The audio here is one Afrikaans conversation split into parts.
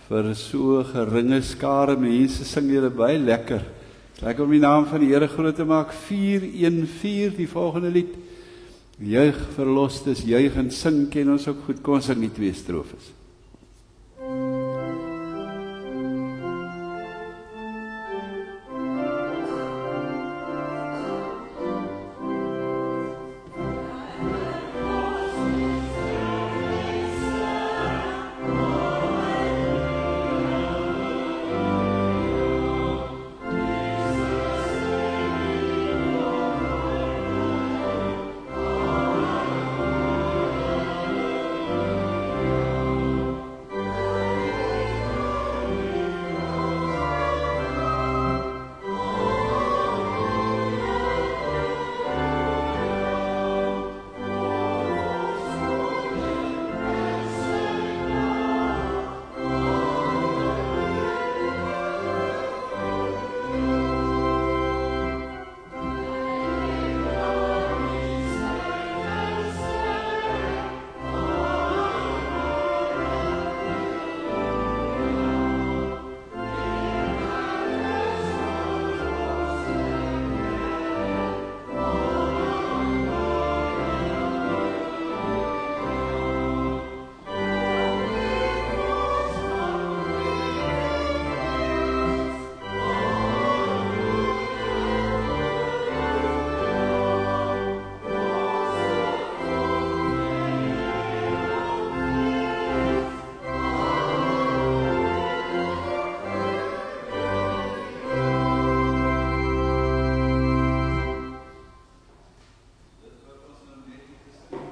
vir so geringe skare mense sing julle baie lekker. Lekker om die naam van die Here groot te maak. 414, die volgende lied. Juig verlostes, juig en sing, ken ons ook goed. Kom ons sing die 2 strofes.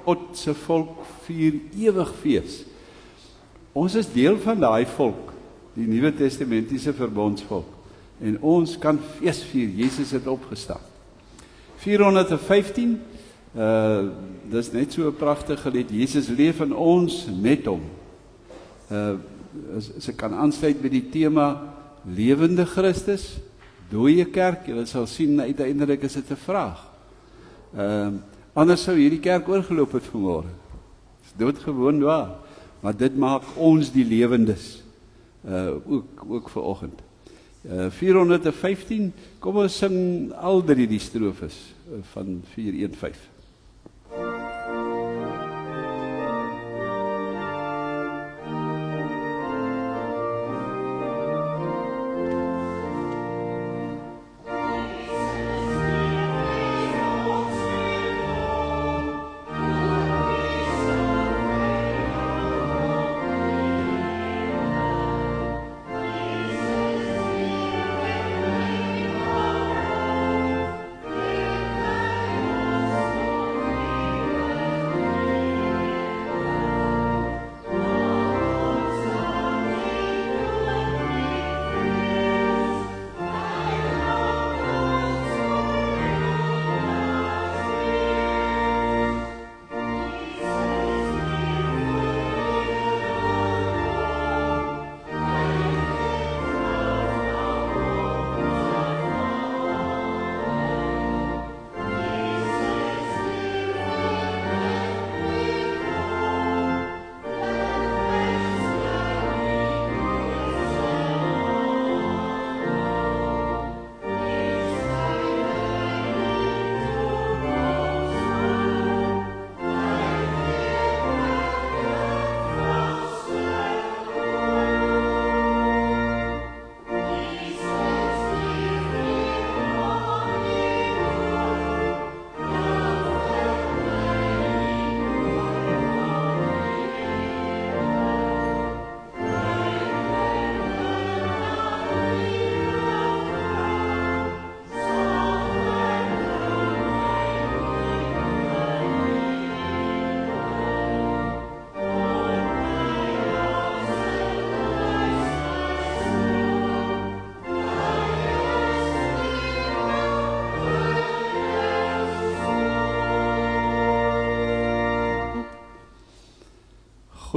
God se volk vier ewig fees. Ons is deel van daai volk, die Nuwe Testamentiese verbondsvolk. En ons kan fees vier, Jesus het opgestaan. 415, dis net so 'n pragtige lied, Jesus leef in ons met hom. As ek kan aansluit by die tema lewende Christus, dooie kerk, julle sal sien uiteindelik is dit 'n vraag. Anders sou hierdie kerk oorgeloop het vanmôre. Dis doodgewoon waar, maar dit maak ons die lewendes, ook vir oggend. 415, kom ons sing al drie die strofes van 415.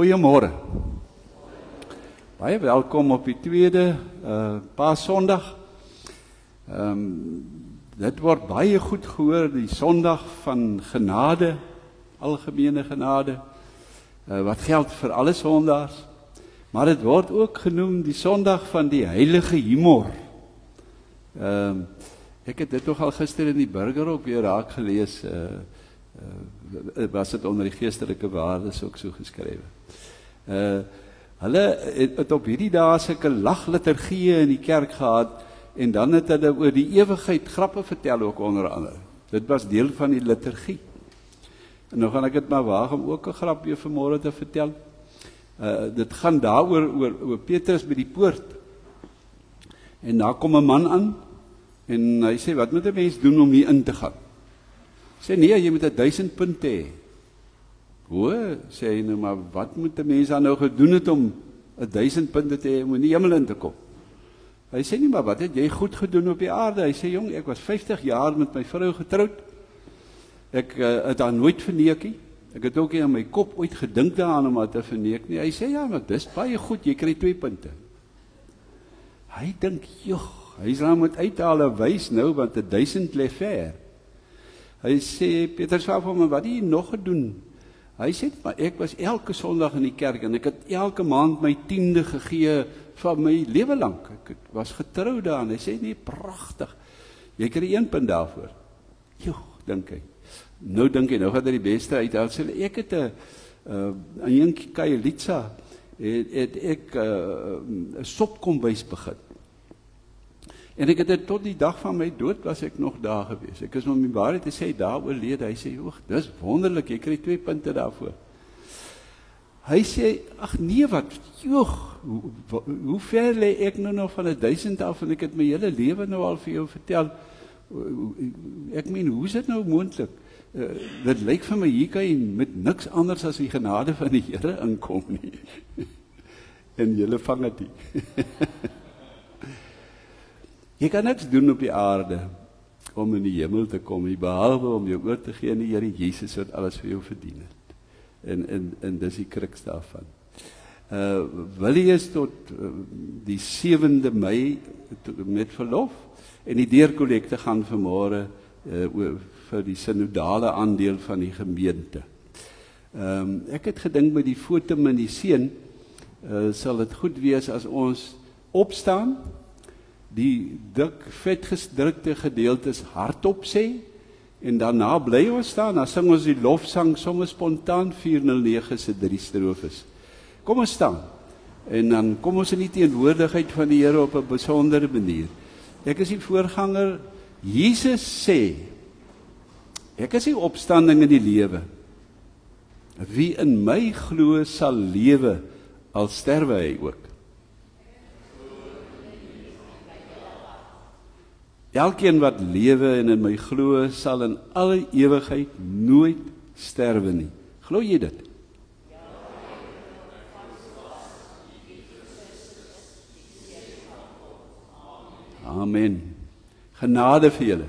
Goeiemôre. Baie welkom op die tweede Paasondag. Dit word baie goed gehoor, die Sondag van genade, algemene genade, wat geld vir alle sondaars. Maar dit word ook genoem die Sondag van die heilige humor. Ek het dit nog al gister in die Burger ook weer raak gelees, was dit onder die geestelike waardes ook so geskrywe. Hulle het op hierdie dae sulke lagliturgieë in die kerk gehad, en dan het hulle oor die ewigheid grappe vertel ook onder andere. Dit was deel van die liturgie. En nou gaan ek dit maar waag om ook 'n grap weer vanmôre te vertel. Dit gaan daaroor oor Petrus by die poort. En daar kom 'n man aan, en hy sê, wat moet 'n mens doen om hier in te gaan? Sê, nee, jy moet 1000 punte hê. Hoe, sê hy nou, maar wat moet 'n mens dan nou gedoen het om 1000 punte te hê om in die hemel in te kom? Hy sê nie, maar wat het jy goed gedoen op die aarde? Hy sê, jong, ek was 50 jaar met my vrou getroud. Ek het haar nooit verneek nie. Ek het ook nie in my kop ooit gedink daaraan om haar te verneek nie. Hy sê, ja, maar dis baie goed, jy kry 2 punte. Hy dink, joh, hy sal moet uithaal en wys nou, want 1000 lê ver. Hy sê, Petrus vra vir hom, wat het jy nog gedoen? Hy sê, maar ek was elke Sondag in die kerk, en ek het elke maand my 10de gegee van my lewe lank. Ek was getrou daaraan. Hy sê, nee, pragtig. Jy kry 1 punt daarvoor. Joh, dink hy. Nou dink hy, nou gaat hy die beste uithaal. Sê, ek het aan Jinkie Kajelitsa, het ek 'n sopkombuis begin. En ek het dit tot die dag van my dood was ek nog daar gewees. Ek is om die waarheid te sê, daar oorlede. Hy sê, oeg, dis wonderlik, jy kry 2 punte daarvoor. Hy sê, ag nee, wat, joeg, hoe ver lê ek nou nog van 1000 af, en ek het my hele lewe nou al vir jou vertel. Ek meen, hoe is dit nou moontlik? Dit lyk vir my, hier kan jy met niks anders as die genade van die Here inkom nie. En julle vang dit nie. Jy kan niks doen op die aarde om in die hemel te kom, behalwe om jou oor te gee aan die Here Jesus wat alles vir jou verdien het. En dis die kruks daarvan. Wil jy is tot die 7de Mei met verlof, en die deurkollekte gaan vanmôre vir die synodale aandeel van die gemeente. Ek het gedink met die fotum en die seën, sal dit goed wees as ons opstaan, die dik vetgedrukte gedeeltes hardop sê, en daarna bly ons staan, dan sing ons die lofsang sommer spontaan 409 se 3 strofes. Kom ons staan, en dan kom ons in die teenwoordigheid van die Here op 'n besondere manier. Ek is die voorganger, Jesus sê, ek is die opstanding in die lewe. Wie in my glo sal lewe, al sterwe hy ook. Elkeen wat lewe en in my glo, sal in alle ewigheid nooit sterwe nie. Glo jy dit? Amen. Genade vir julle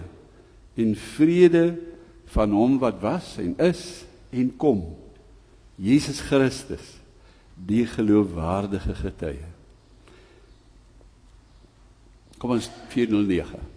en vrede van hom wat was en is en kom, Jesus Christus, die geloofwaardige getuie. Kom ons 409.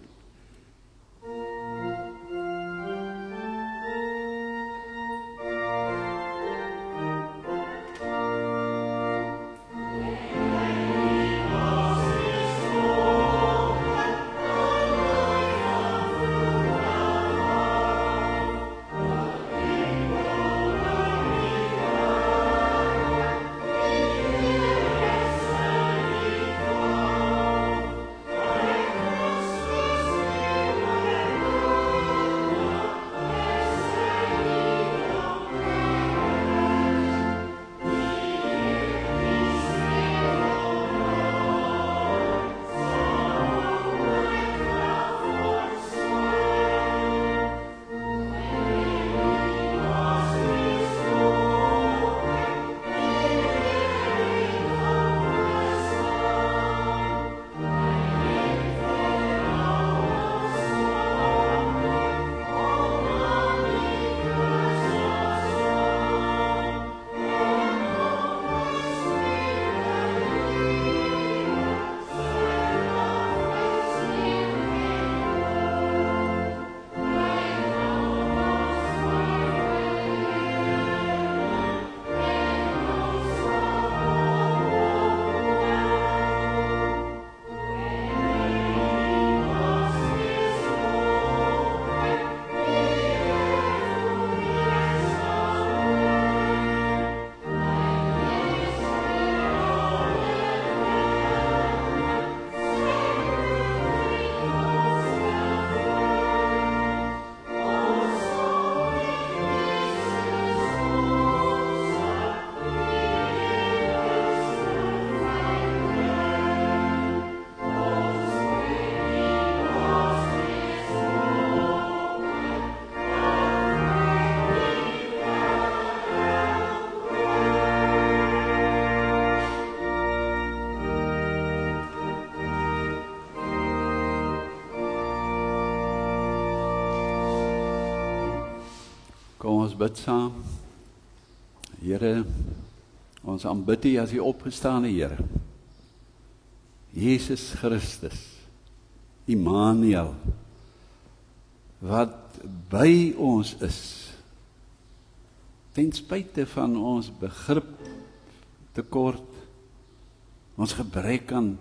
bid saam. Here, ons aanbid U as die opgestane Here. Jesus Christus, Immanuel, wat by ons is, ten spyte van ons begrip tekort, ons gebrek aan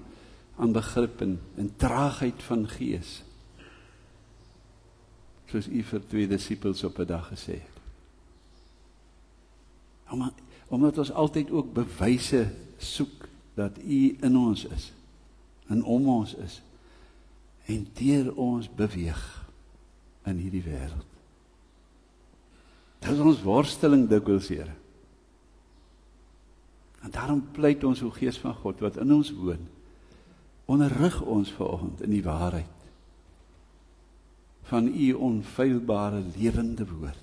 begrip en traagheid van gees, soos U vir 2 disippels op 'n dag gesê het. Omdat ons altyd ook bewyse soek dat U in ons is, en om ons is, en deur ons beweeg in hierdie wêreld. Dit is ons worsteling dikwels, Here. En daarom pleit ons, o Gees van God, wat in ons woon, onderrig ons vanoggend in die waarheid van U onfeilbare lewende woord.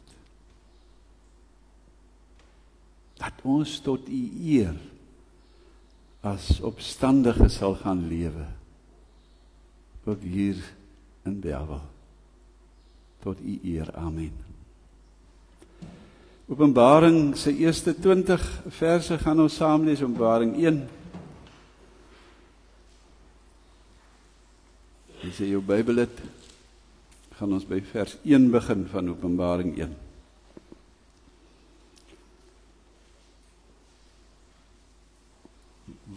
Dat ons tot U eer as opstandige sal gaan lewe, ook hier in Bellville. Tot U eer, amen. Openbaring se eerste 20 verse gaan ons saam lees, Openbaring 1. As jy jou Bybel het, gaan ons by vers 1 begin van Openbaring 1.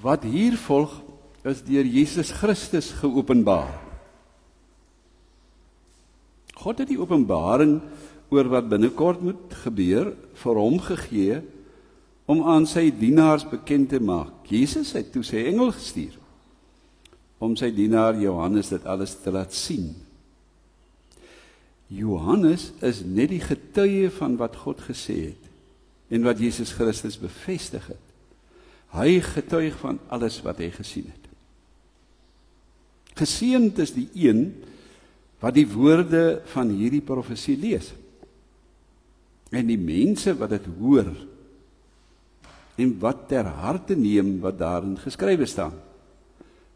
Wat hier volg, is deur Jesus Christus geopenbaar. God het die openbaring oor wat binnekort moet gebeur, vir hom gegee, om aan sy dienaars bekend te maak. Jesus het toe sy engel gestuur, om sy dienaar Johannes dit alles te laat sien. Johannes is net die getuie van wat God gesê het, en wat Jesus Christus bevestig het. Hy getuig van alles wat hy gesien het. Geseënd is die een wat die woorde van hierdie profesie lees, en die mense wat dit hoor, en wat ter harte neem wat daarin geskrywe staan,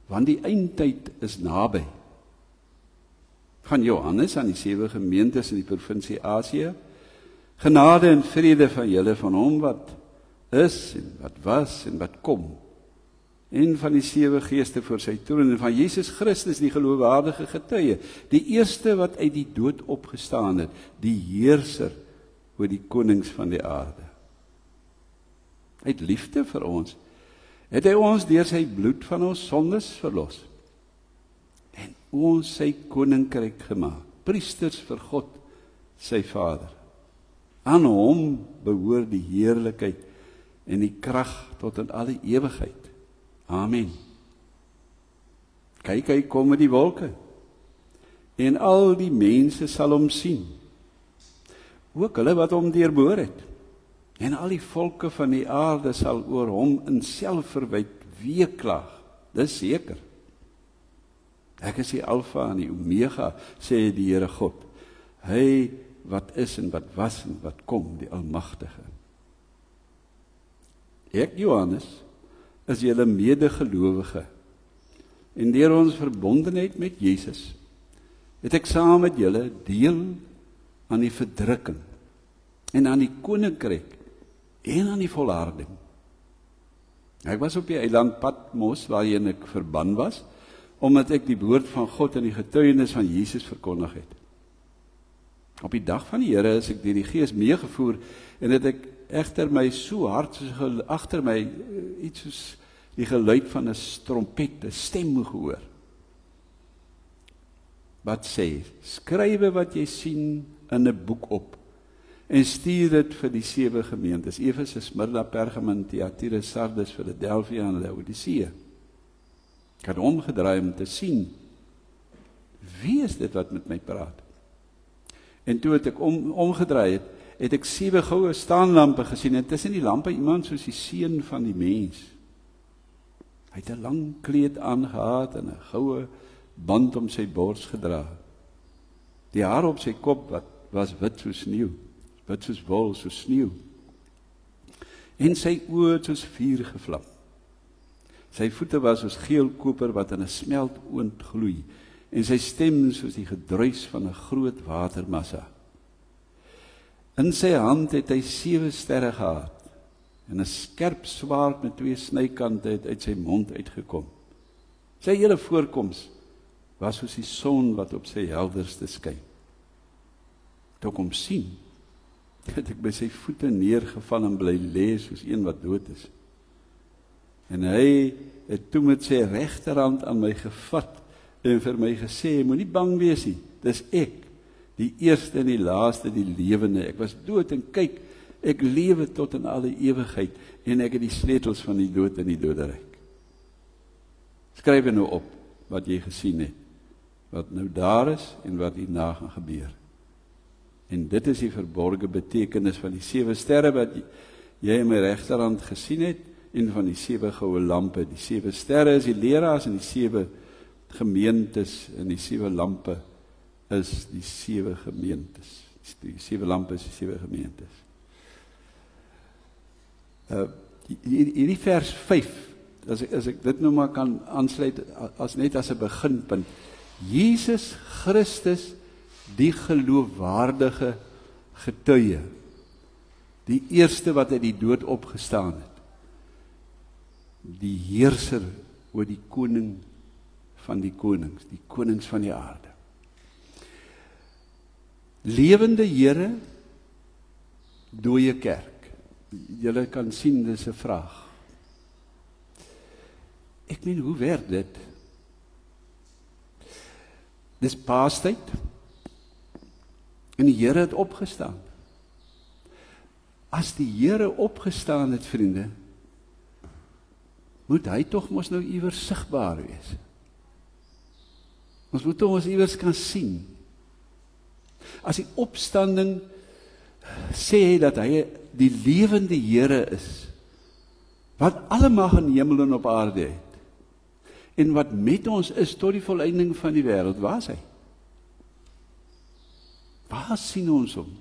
want die eindtyd is naby. Van Johannes aan die 7 gemeentes in die provinsie Asië, genade en vrede van julle van hom wat is, en wat was, en wat kom, en van die 7 geeste voor sy troon, en van Jesus Christus, die geloofwaardige getuie, die eerste wat uit die dood opgestaan het, die heerser oor die konings van die aarde. Uit liefde vir ons, het hy ons deur sy bloed van ons sondes verlos, en ons sy koninkryk gemaak, priesters vir God, sy Vader. Aan hom behoort die heerlikheid en die krag tot in alle ewigheid. Amen. Kyk, hy kom met die wolke, en al die mense sal hom sien, ook hulle wat hom deurboor het, en al die volke van die aarde sal oor hom in selfverwyte weeklag, dis seker. Ek is die Alfa en die Omega, sê die Here God, hy wat is en wat was en wat kom, die Almagtige. Ek, Johannes, is julle medegelowige, en deur ons verbondenheid met Jesus, het ek saam met julle deel aan die verdrukking, en aan die koninkryk, en aan die volharding. Ek was op die eiland Patmos, waarin ek verban was, omdat ek die woord van God en die getuienis van Jesus verkondig het. Op die dag van die Here is ek deur die Gees meegevoer, en het ek egter my so hard agter my iets soos die geluid van 'n trompet, 'n stem gehoor, wat sê, skrywe wat jy sien in 'n boek op, en stuur dit vir die 7 gemeentes, Efese, Smyrna, Pergamon, Thyatira, Sardes, Philadelphia en Laodicea. Ek het omgedraai om te sien, wie is dit wat met my praat? En toe het ek omgedraai het ek 7 goue staanlampe gesien, en tussen die lampe iemand soos die seun van die mens. Hy het 'n lang kleed aangehad en 'n goue band om sy bors gedra. Die haar op sy kop was wit soos sneeu, wit soos wol, soos sneeu. En sy oë soos vuur gevlam. Sy voete was soos geel koper wat in 'n smeltoond gloei, en sy stem soos die gedruis van 'n groot watermassa. In sy hand het hy 7 sterre gehad, en 'n skerp swaard met 2 snykante het uit sy mond uitgekom. Sy hele voorkoms was soos die son wat op sy helderste skyn. Toe ek hom sien, het ek by sy voete neergeval en bly lê soos een wat dood is. En hy het toe met sy regterhand aan my gevat en vir my gesê, moenie bang wees nie, dis ek, die eerste en die laaste, die lewende. Ek was dood en kyk, ek lewe tot in alle ewigheid en ek het die sleutels van die dood en die doderyk. Skryf nou op wat jy gesien het, wat nou daar is en wat hierna gaan gebeur. En dit is die verborgde betekenis van die 7 sterre wat jy in my regterhand gesien het, en van die 7 goue lampe. Die 7 sterre is die leraars en die 7 gemeentes, en die 7 lampe is die 7 gemeentes. Die 7 lampe is die 7 gemeentes. Hierdie vers 5, as ek dit nou maar kan aansluit, net as 'n beginpunt. Jesus Christus, die geloofwaardige getuie, die eerste wat uit die dood opgestaan het, die heerser oor die koning van die konings, die konings van die aarde. Lewende Here, dooie kerk. Julle kan sien, dis 'n vraag. Ek meen, hoe werk dit? Dis Paastyd, en die Here het opgestaan. As die Here opgestaan het, vriende, moet hy tog mos nou iewers sigbaar wees. Ons moet tog ons iewers kan sien. As die opstanding sê dat hy die lewende Here is, wat alle mag in hemel en op aarde het, en wat met ons is tot die volleinding van die wêreld, waar is hy? Waar sien ons hom?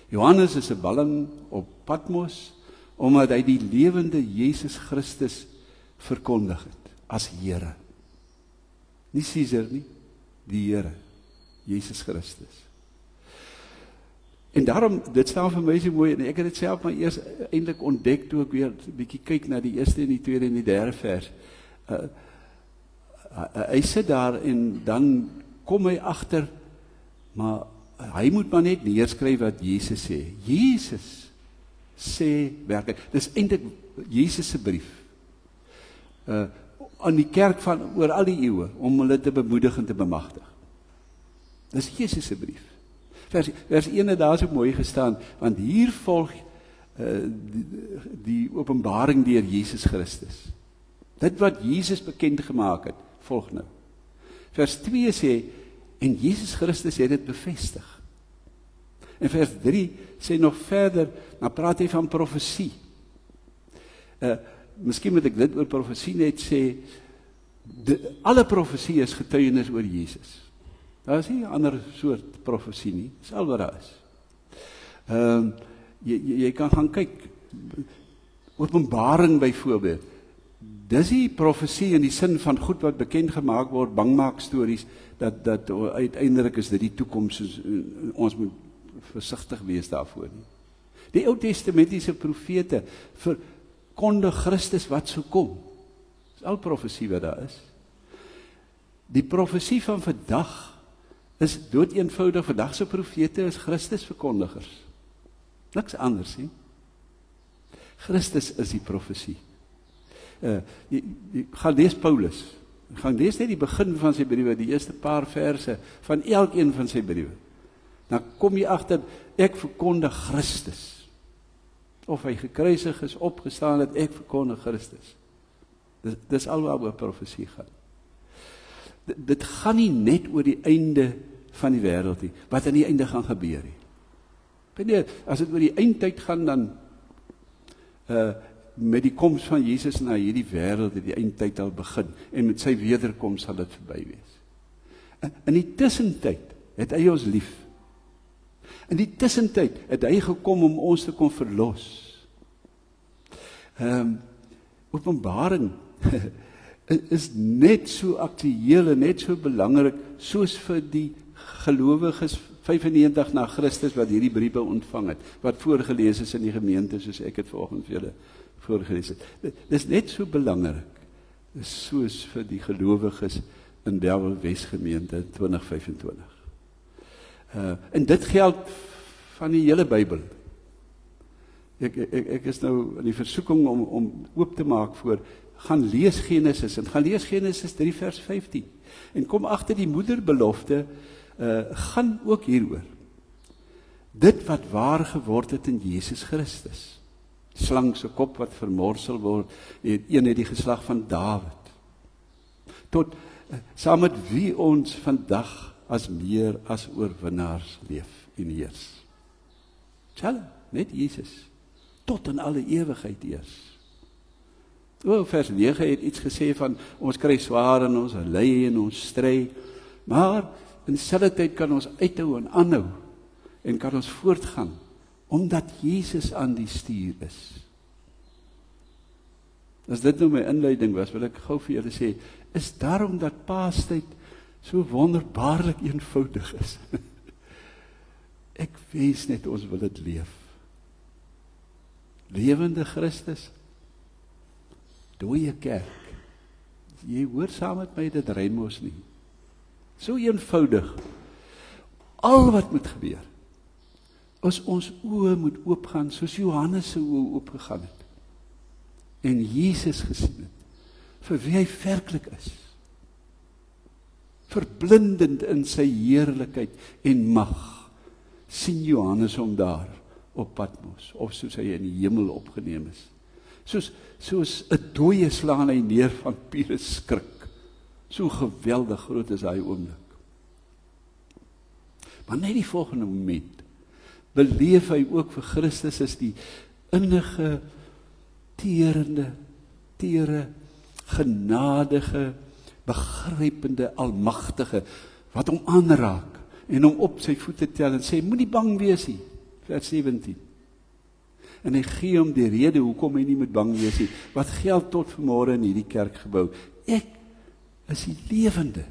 Johannes is 'n balling op Patmos, omdat hy die lewende Jesus Christus verkondig het, as Here. Nie Caesar nie, die Here, Jesus Christus. En daarom, dit staan vir my so mooi, en ek het dit self maar eers eintlik ontdek, toe ek weer 'n bietjie kyk na die eerste en die tweede en die derde vers. Hy sit daar, en dan kom hy agter, maar hy moet maar net neerskryf wat Jesus sê. Jesus sê werklik, dis eintlik Jesus se brief, aan die kerk van oor al die eeue, om hulle te bemoedig en te bemagtig. Dis Jesus se brief. Vers 1 het daar so mooi gestaan, want hier volg die openbaring deur Jesus Christus. Dit wat Jesus bekend gemaak het, volg nou. Vers 2 sê, en Jesus Christus het dit bevestig. En vers 3 sê nog verder, dan praat hy van profesie. Miskien moet ek dit oor profesie net sê, alle profesie is getuienis oor Jesus. Daar is nie 'n ander soort profesie nie, dis al wat daar is. Jy kan gaan kyk, Openbaring byvoorbeeld, dis die profesie in die sin van goed wat bekend gemaak word, bangmaak stories, dat uiteindelik is dit die toekoms, ons moet versigtig wees daarvoor nie. Die Ou Testamentiese profete verkondig Christus wat sou kom. Dis al profesie wat daar is. Die profesie van vandag is doodeenvoudig, vandag se profete is Christus verkondigers. Niks anders nie. Christus is die profesie. Jy gaan lees Paulus, gaan lees net die begin van sy briewe, die eerste paar verse van elkeen van sy briewe. Dan kom jy agter, ek verkondig Christus. Of hy gekruisig is, opgestaan het, ek verkondig Christus. Dis alwaaroor profesie gaan. Dit gaan nie net oor die einde van die wêreld nie, wat aan die einde gaan gebeur nie. As dit oor die eindtyd gaan, dan met die koms van Jesus na hierdie wêreld het die eindtyd al begin, en met sy wederkoms sal dit verby wees. In die tussentyd het hy ons lief. In die tussentyd het hy gekom om ons te kon verlos. Openbaring is net so aktueel en net so belangrik soos vir die gelowiges 95 na Christus wat hierdie briewe ontvang het, wat voorgelees is in die gemeente, soos ek het vanoggend vir julle voorgelees het. Dis net so belangrik, soos vir die gelowiges in Bellville Wes gemeente 2025. En dit geld van die hele Bybel. Ek is nou in die versoeking om oop te maak voor, gaan lees Genesis, en gaan lees Genesis 3 vers 15, en kom agter die moederbelofte, gaan ook hieroor. Dit wat waar geword het in Jesus Christus. Slang se kop wat vermorsel word, een uit die geslag van Dawid. Tot, saam met wie ons vandag as meer as oorwinnaars leef en heers. Net Jesus. Tot in alle ewigheid eers. Vers 9 het iets gesê van, ons kry swaar en ons ly en ons stry, maar in dieselfde tyd kan ons uithou en aanhou, en kan ons voortgaan, omdat Jesus aan die stuur is. As dit nou my inleiding was, wil ek gou vir julle sê, is daarom dat Paastyd so wonderbaarlik eenvoudig is. Ek wens net ons wil dit leef. Lewende Christus, dooie kerk. Jy hoor saam met my, dit ry mos nie. So eenvoudig. Al wat moet gebeur, is ons oë moet oopgaan, soos Johannes se oë oopgegaan het. En Jesus gesien het, vir wie hy werklik is. Verblindend in sy heerlikheid en mag, sien Johannes hom daar op Patmos, of soos hy in die hemel opgeneem is. Soos 'n dooie slaan hy neer van pure skrik. So geweldig groot is hy oomblik. Maar net die volgende moment, beleef hy ook vir Christus as die innige, tere, genadige, begrypende, almagtige, wat hom aanraak, en hom op sy voete tel en sê, moenie bang wees nie, vers 17. En hy gee hom die rede hoekom hy nie moet bang wees nie, wat geld tot vanmôre in hierdie kerkgebou. Ek is die lewende.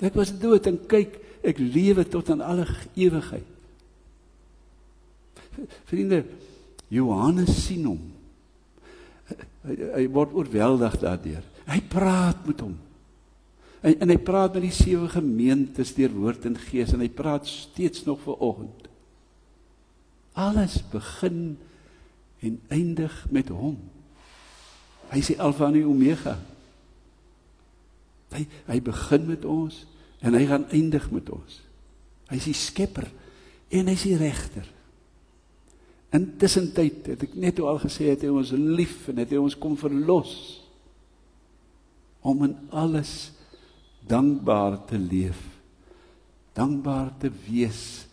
Ek was dood en kyk, ek lewe tot aan alle ewigheid. Vriende, Johannes sien hom. Hy word oorweldig daardeur. Hy praat met hom. En hy praat met die 7 gemeentes deur woord en gees, en hy praat steeds nog vanoggend. Alles begin en eindig met hom. Hy is die Alfa en die Omega. Hy begin met ons, en hy gaan eindig met ons. Hy is die skepper, en hy is die regter. Intussentyd, het ek net al gesê, het hy ons lief, en het hy ons kom verlos, om in alles dankbaar te leef, dankbaar te wees,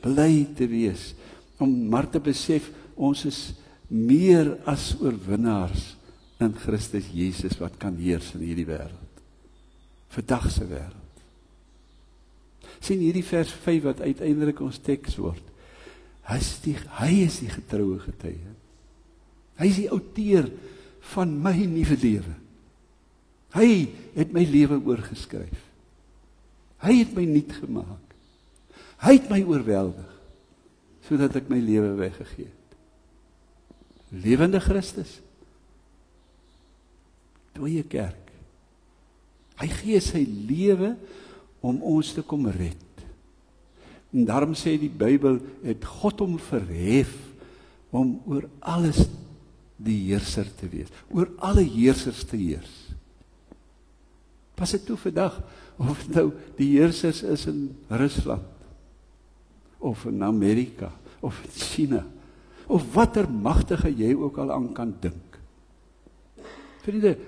bly te wees, om maar te besef, ons is meer as oorwinnaars in Christus Jesus, wat kan heers in hierdie wêreld, vandag se wêreld. Sien hierdie vers 5 wat uiteindelik ons teks word. Hy is die getroue getuie. Hy is die outeur van my nuwe lewe. Hy het my lewe oorgeskryf. Hy het my nuut gemaak. Hy het my oorweldig, sodat ek my lewe weggegee het. Lewende Christus. Dooie kerk. Hy gee sy lewe om ons te kom red. En daarom sê die Bybel, het God hom verhef om oor alles die heerser te wees, oor alle heersers te heers. Pas dit toe vandag, of nou die heersers is in Rusland, of in Amerika, of in China, of watter magtige jy ook al aan kan dink. Vriende,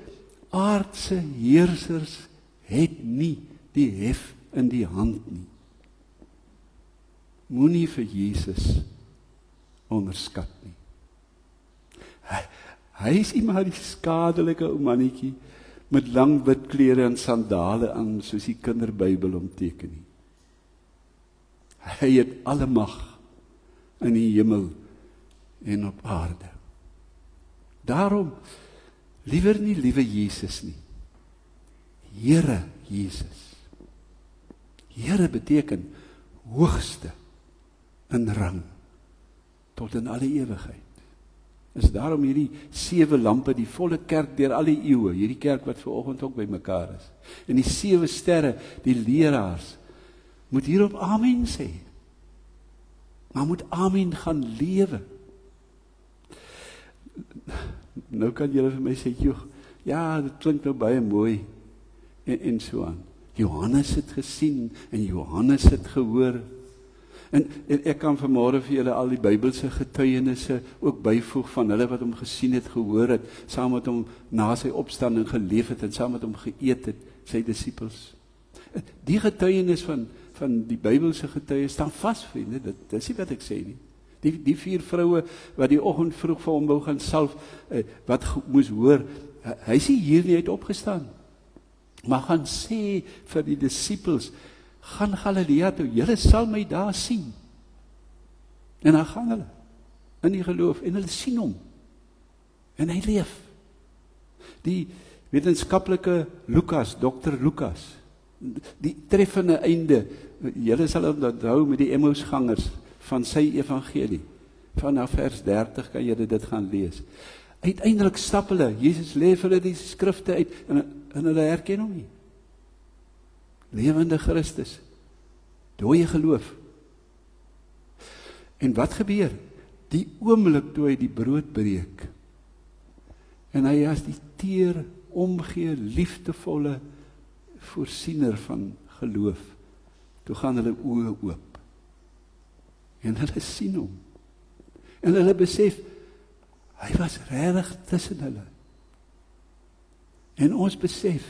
aardse heersers het nie die hef in die hand nie. Moenie vir Jesus onderskat nie. Hy is nie maar die skadelike ou mannetjie met lang wit klere en sandale aan, soos die kinderbybel omteken nie. Hy het alle mag in die hemel en op aarde. Daarom, liewer nie liewe Jesus nie. Here Jesus. Here beteken hoogste in rang tot in alle ewigheid. Is daarom hierdie 7 lampe, die volle kerk deur al die eeue, hierdie kerk wat vanoggend ook by mekaar is. En die 7 sterre, die leraars, moet hierop amen sê. Maar moet amen gaan lewe. Nou kan julle vir my sê, joh, ja, dit klink nou baie mooi, en so aan. Johannes het gesien, en Johannes het gehoor. En ek kan vanmôre vir julle al die Bybelse getuienisse ook byvoeg van hulle wat hom gesien het, gehoor het, saam met hom na sy opstanding geleef het, en saam met hom geëet het, sy disippels. Die getuienis van die Bybelse getuies staan vas, vriende, dit is nie wat ek sê nie. Die 4 vroue wat die oggend vroeg vir hom wou gaan salf, wat moes hoor, hy is nie hier nie, hy het opgestaan. Maar gaan sê vir die disippels, gaan Galilea toe, julle sal my daar sien. En dan gaan hulle in die geloof, en hulle sien hom. En hy leef. Die wetenskaplike Lukas, Dr. Lukas, die treffende einde, julle sal onthou met die Emmausgangers van sy evangelie. Vanaf vers 30 kan julle dit gaan lees. Uiteindelik stap hulle, Jesus leef hulle die skrifte uit, en hulle herken hom nie. Lewende Christus, dooie geloof. En wat gebeur? Die oomblik toe hy die brood breek, en hy as die teer, omgee, liefdevolle voorsiener van geloof, toe gaan hulle oë oop, en hulle sien hom, en hulle besef, hy was regtig tussen hulle, en ons besef,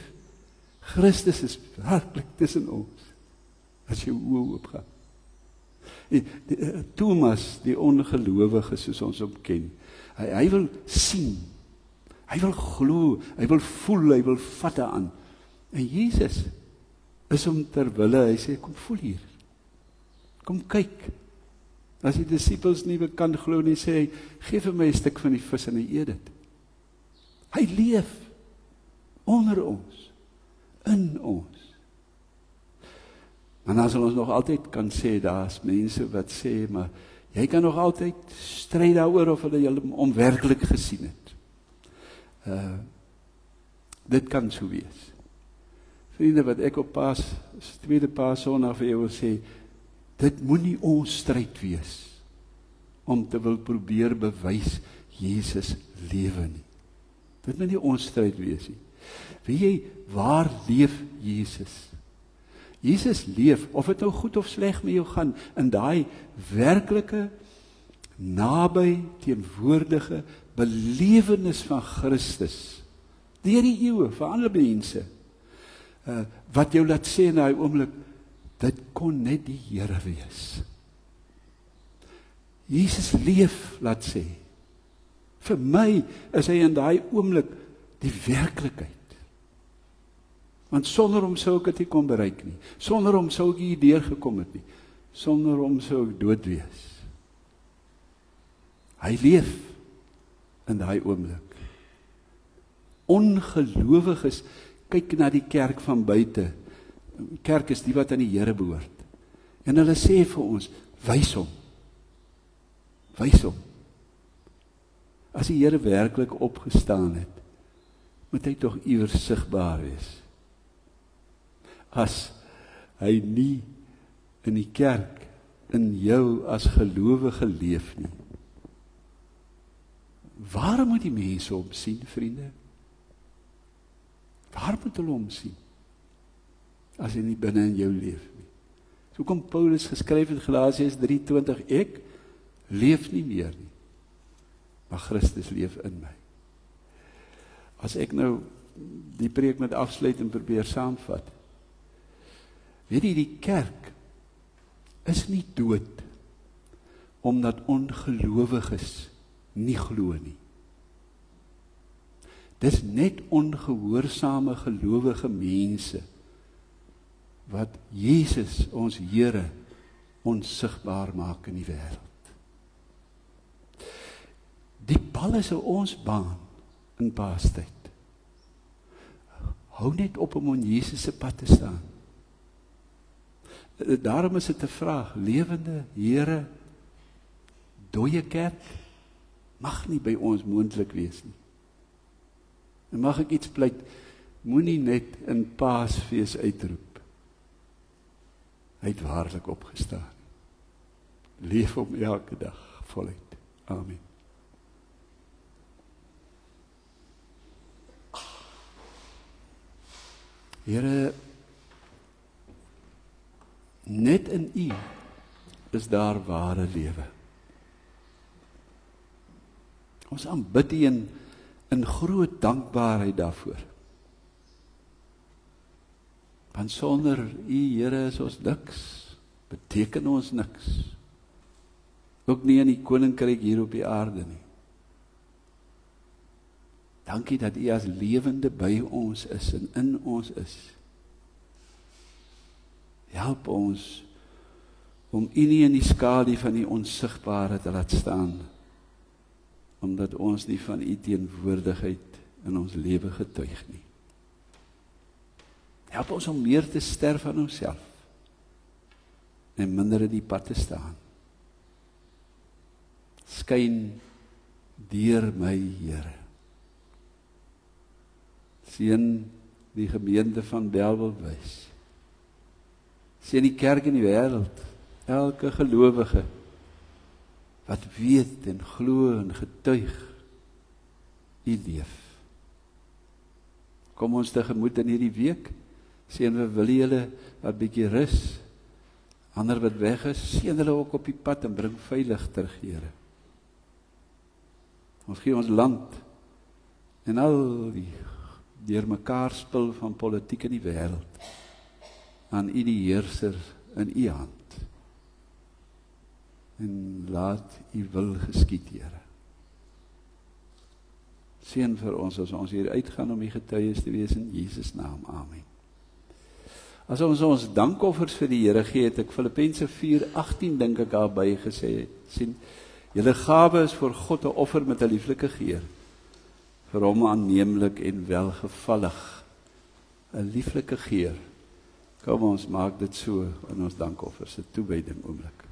Christus is werklik tussen ons, as jy oë oopgaan. Thomas, die ongelowige, soos ons hom ken, hy wil sien, hy wil glo, hy wil voel, hy wil vat aan. En Jesus is hom ter wille, hy sê, kom voel hier, kom kyk. As die disippels nie kan glo nie, sê hy, geef vir my 'n stuk van die vis en hy eet dit. Hy leef onder ons, in ons. En dan sal ons nog altyd kan sê, daar is mense wat sê, maar jy kan nog altyd stry daaroor of hulle julle onwerklik gesien het. Dit kan so wees. Vriende, wat ek op tweede Paasondag vir jou wil sê, dit moet nie ons stryd wees, om te wil probeer bewys, Jesus lewe nie. Dit moet nie ons stryd wees nie. Weet jy, waar leef Jesus? Jesus leef, of het nou goed of sleg met jou gaan, in daai werklike, naby, teenwoordige, belewenis van Christus, deur die eeue, vir ander mense, wat jou laat sê in daai oomblik, dit kon net die Here wees. Jesus leef, laat sê. Vir my is hy in daai oomblik die werklikheid. Want sonder hom sou ek dit nie kon bereik nie. Sonder hom sou ek hier deurgekom het nie. Sonder hom sou ek dood wees. Hy leef in daai oomblik. Ongelowiges kyk na die kerk van buite. Kerk is die wat aan die Here behoort. En hulle sê vir ons, wys hom. Wys hom. As die Here werklik opgestaan het, moet hy tog iewers sigbaar wees. As hy nie in die kerk, in jou as gelowige leef nie. Waar moet die mense hom sien, vriende? Waar moet hulle hom sien? As hy nie binne in jou leef nie. So kom Paulus geskryf in Galasiërs 3:20, ek leef nie meer nie, maar Christus leef in my. As ek nou die preek met afsluit en probeer saamvat, weet jy, die kerk is nie dood, omdat ongelowiges nie glo nie. Dis net ongehoorsame gelowige mense, wat Jesus, ons Here, onsigbaar maak in die wêreld. Die bal is in ons baan, in Paastyd. Hou net op om in Jesus se pad te staan. Daarom is dit 'n vraag, lewende Here, dooie kerk, mag nie by ons moontlik wees nie. En mag ek iets pleit, moenie net in Paasfees uitroep. Hy het waarlik opgestaan. Leef hom elke dag voluit. Amen. Here, net in U is daar ware lewe. Ons aanbid U in groot dankbaarheid daarvoor. Want sonder U, Here, is ons niks, beteken ons niks. Ook nie in die koninkryk hier op die aarde nie. Dankie dat U as lewende by ons is en in ons is. Help ons om U nie in die skadu van die onsigbare te laat staan, omdat ons nie van U teenwoordigheid in ons lewe getuig nie. Help ons om meer te sterf aan onsself en minder in die pad te staan. Skyn deur my, Here. Seën die gemeente van Bellville. Seën die kerk in die wêreld, elke gelowige wat weet en glo en getuig U leef. Kom ons tegemoet in hierdie week, seën we wil julle wat bietjie rus, ander wat weg is, seën hulle ook op die pad en bring veilig terug, Here. Ons gee ons land en al die deurmekaar spil van politiek in die wêreld aan U die heerser in U hand. En laat U wil geskied, Here. Seën vir ons as ons hier uitgaan om U getuies te wees in Jesus naam. Amen. As ons dankoffers vir die Here gee, het ek Filippense 4:18 dink ek daarby gesê, sien, julle gawe is vir God 'n offer met 'n lieflike geur, vir hom aanneemlik en welgevallig, 'n lieflike geur. Kom ons maak dit so in ons dankoffers, 'n toewyding oomblik.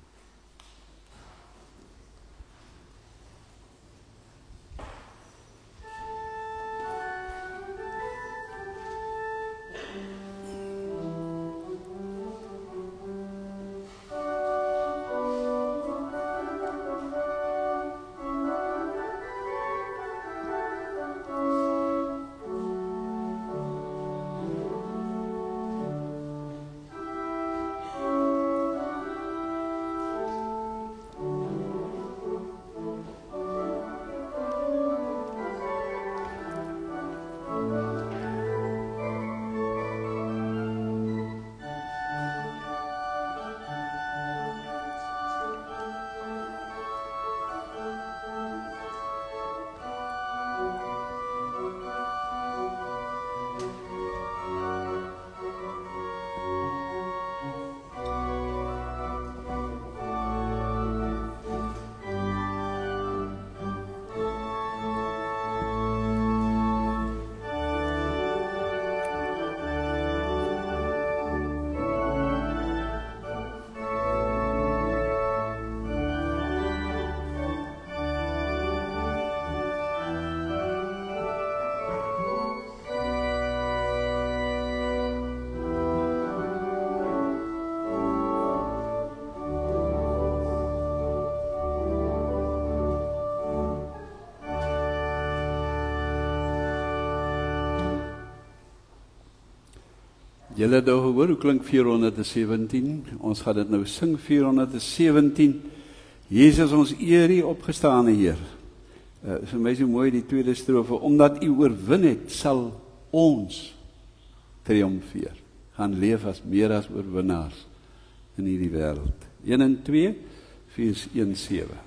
Julle het nou gehoor hoe klink 417, ons gaan dit nou sing 417, Jesus ons eer U opgestane Heer. Vir my is so mooi die tweede strofe, omdat U oorwin het, sal ons triomfeer, gaan leef as meer as oorwinnaars in hierdie wêreld. 1 en 2, 4, 1, 7.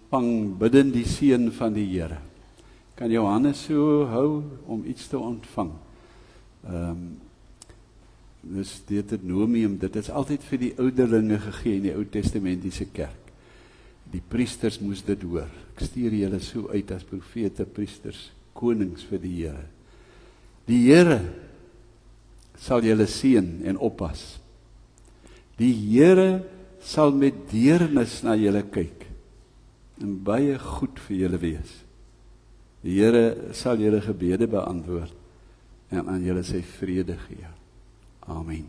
ontvang bidden die seën van die Here. Kan Johannes so hou om iets te ontvang. Dus Deuteronomium, dit is altyd vir die ouderlinge gegee in die Ou Testamentiese kerk. Die priesters moes dit hoor. Ek stuur julle so uit as profete, priesters, konings vir die Here. Die Here sal julle seën en oppas. Die Here sal met deernis na julle kyk en baie goed vir julle wees. Die Here sal julle gebede beantwoord en aan julle sy vrede gee. Amen.